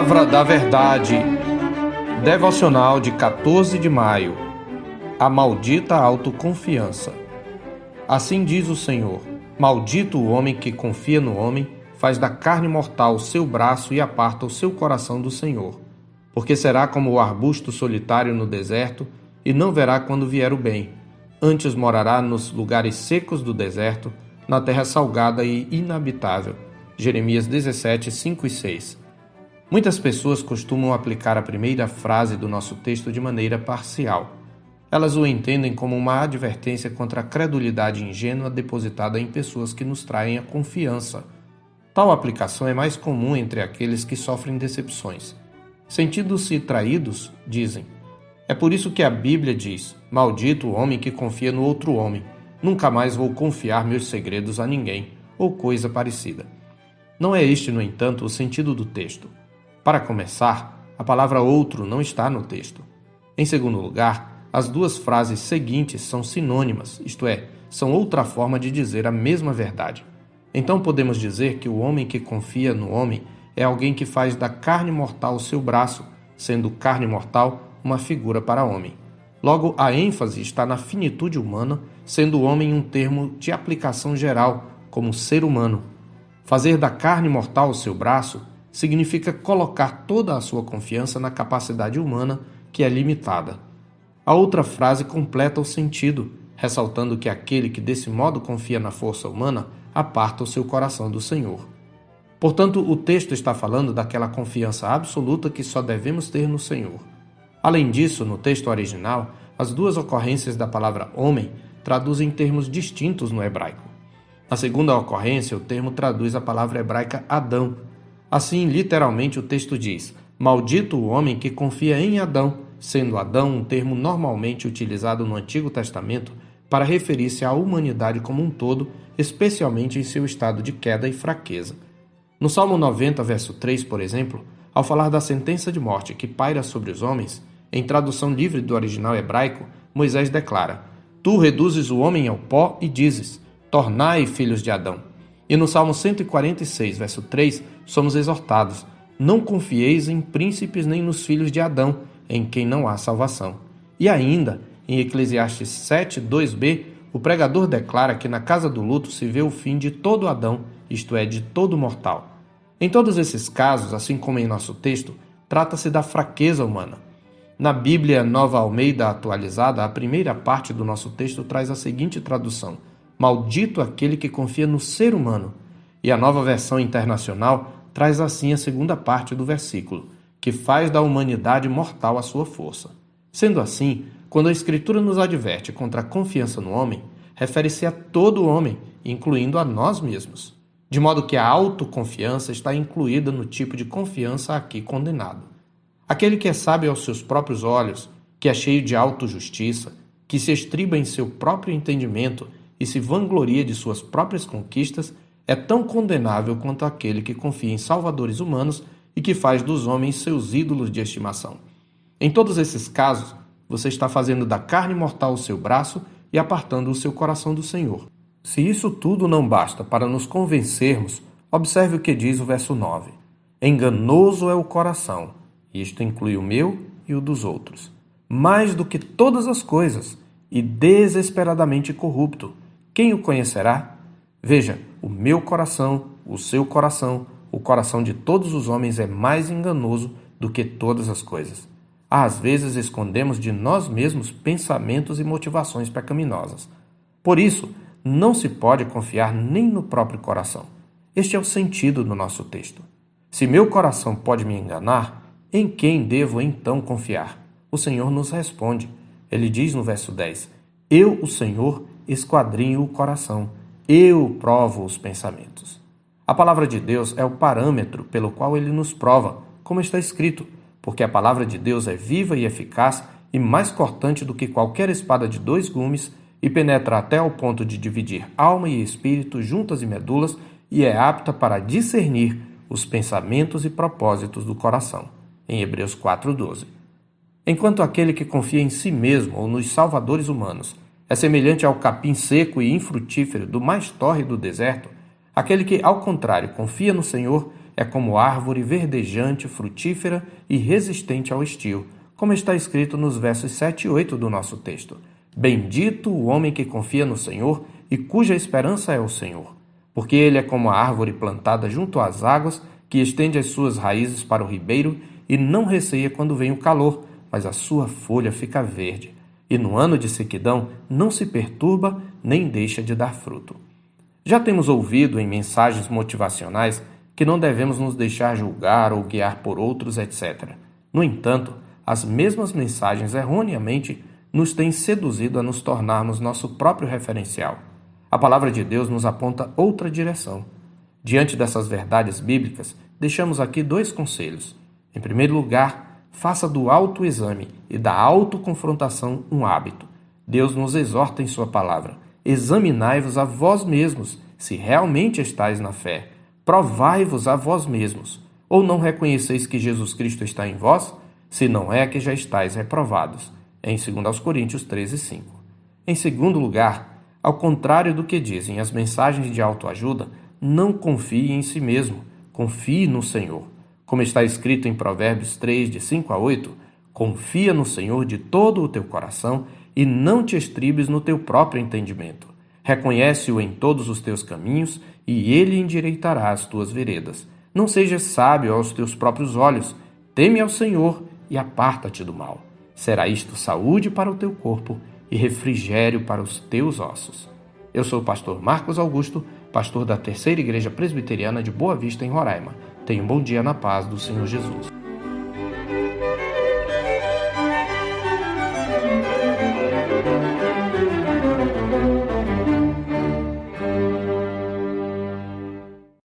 Palavra da Verdade, devocional de 14 de maio, a maldita autoconfiança. Assim diz o Senhor: maldito o homem que confia no homem, faz da carne mortal seu braço e aparta o seu coração do Senhor. Porque será como o arbusto solitário no deserto, e não verá quando vier o bem. Antes morará nos lugares secos do deserto, na terra salgada e inabitável. Jeremias 17, 5 e 6. Muitas pessoas costumam aplicar a primeira frase do nosso texto de maneira parcial. Elas o entendem como uma advertência contra a credulidade ingênua depositada em pessoas que nos traem a confiança. Tal aplicação é mais comum entre aqueles que sofrem decepções. Sentindo-se traídos, dizem: é por isso que a Bíblia diz: maldito o homem que confia no outro homem, nunca mais vou confiar meus segredos a ninguém, ou coisa parecida. Não é este, no entanto, o sentido do texto. Para começar, a palavra outro não está no texto. Em segundo lugar, as duas frases seguintes são sinônimas, isto é, são outra forma de dizer a mesma verdade. Então podemos dizer que o homem que confia no homem é alguém que faz da carne mortal seu braço, sendo carne mortal uma figura para homem. Logo, a ênfase está na finitude humana, sendo o homem um termo de aplicação geral, como ser humano. Fazer da carne mortal seu braço significa colocar toda a sua confiança na capacidade humana, que é limitada. A outra frase completa o sentido, ressaltando que aquele que desse modo confia na força humana aparta o seu coração do Senhor. Portanto, o texto está falando daquela confiança absoluta que só devemos ter no Senhor. Além disso, no texto original, as duas ocorrências da palavra homem traduzem termos distintos no hebraico. Na segunda ocorrência, o termo traduz a palavra hebraica Adão. Assim, literalmente, o texto diz: maldito o homem que confia em Adão, sendo Adão um termo normalmente utilizado no Antigo Testamento para referir-se à humanidade como um todo, especialmente em seu estado de queda e fraqueza. No Salmo 90, verso 3, por exemplo, ao falar da sentença de morte que paira sobre os homens, em tradução livre do original hebraico, Moisés declara: tu reduzes o homem ao pó e dizes: tornai filhos de Adão. E no Salmo 146, verso 3, somos exortados: não confieis em príncipes nem nos filhos de Adão, em quem não há salvação. E ainda, em Eclesiastes 7, 2b, o pregador declara que na casa do luto se vê o fim de todo Adão, isto é, de todo mortal. Em todos esses casos, assim como em nosso texto, trata-se da fraqueza humana. Na Bíblia Nova Almeida Atualizada, a primeira parte do nosso texto traz a seguinte tradução: maldito aquele que confia no ser humano. E a Nova Versão Internacional traz assim a segunda parte do versículo, que faz da humanidade mortal a sua força. Sendo assim, quando a Escritura nos adverte contra a confiança no homem, refere-se a todo homem, incluindo a nós mesmos. De modo que a autoconfiança está incluída no tipo de confiança aqui condenado. Aquele que é sábio aos seus próprios olhos, que é cheio de autojustiça, que se estriba em seu próprio entendimento e se vangloria de suas próprias conquistas, é tão condenável quanto aquele que confia em salvadores humanos e que faz dos homens seus ídolos de estimação. Em todos esses casos, você está fazendo da carne mortal o seu braço e apartando o seu coração do Senhor. Se isso tudo não basta para nos convencermos, observe o que diz o verso 9. Enganoso é o coração, e isto inclui o meu e o dos outros, mais do que todas as coisas, e desesperadamente corrupto. Quem o conhecerá? Veja, o meu coração, o seu coração, o coração de todos os homens é mais enganoso do que todas as coisas. Às vezes escondemos de nós mesmos pensamentos e motivações pecaminosas. Por isso, não se pode confiar nem no próprio coração. Este é o sentido do nosso texto. Se meu coração pode me enganar, em quem devo então confiar? O Senhor nos responde. Ele diz no verso 10: eu, o Senhor, esquadrinho o coração, eu provo os pensamentos. A palavra de Deus é o parâmetro pelo qual ele nos prova, como está escrito, porque a palavra de Deus é viva e eficaz e mais cortante do que qualquer espada de 2 gumes e penetra até ao ponto de dividir alma e espírito, juntas e medulas, e é apta para discernir os pensamentos e propósitos do coração. Em Hebreus 4:12. Enquanto aquele que confia em si mesmo ou nos salvadores humanos é semelhante ao capim seco e infrutífero do mais tórrido deserto, aquele que, ao contrário, confia no Senhor é como árvore verdejante, frutífera e resistente ao estio, como está escrito nos versos 7 e 8 do nosso texto. Bendito o homem que confia no Senhor e cuja esperança é o Senhor, porque ele é como a árvore plantada junto às águas, que estende as suas raízes para o ribeiro e não receia quando vem o calor, mas a sua folha fica verde. E no ano de sequidão não se perturba nem deixa de dar fruto. Já temos ouvido em mensagens motivacionais que não devemos nos deixar julgar ou guiar por outros, etc. No entanto, as mesmas mensagens erroneamente nos têm seduzido a nos tornarmos nosso próprio referencial. A palavra de Deus nos aponta outra direção. Diante dessas verdades bíblicas, deixamos aqui 2 conselhos. Em primeiro lugar, faça do autoexame e da autoconfrontação um hábito. Deus nos exorta em sua palavra: examinai-vos a vós mesmos, se realmente estáis na fé. Provai-vos a vós mesmos. Ou não reconheceis que Jesus Cristo está em vós? Se não é que já estáis reprovados. Em 2 Coríntios 13:5. Em segundo lugar, ao contrário do que dizem as mensagens de autoajuda, não confie em si mesmo, confie no Senhor. Como está escrito em Provérbios 3, de 5 a 8, confia no Senhor de todo o teu coração e não te estribes no teu próprio entendimento. Reconhece-o em todos os teus caminhos e ele endireitará as tuas veredas. Não sejas sábio aos teus próprios olhos, teme ao Senhor e aparta-te do mal. Será isto saúde para o teu corpo e refrigério para os teus ossos. Eu sou o pastor Marcos Augusto, pastor da Terceira Igreja Presbiteriana de Boa Vista, em Roraima. Tenha um bom dia na paz do Senhor Jesus.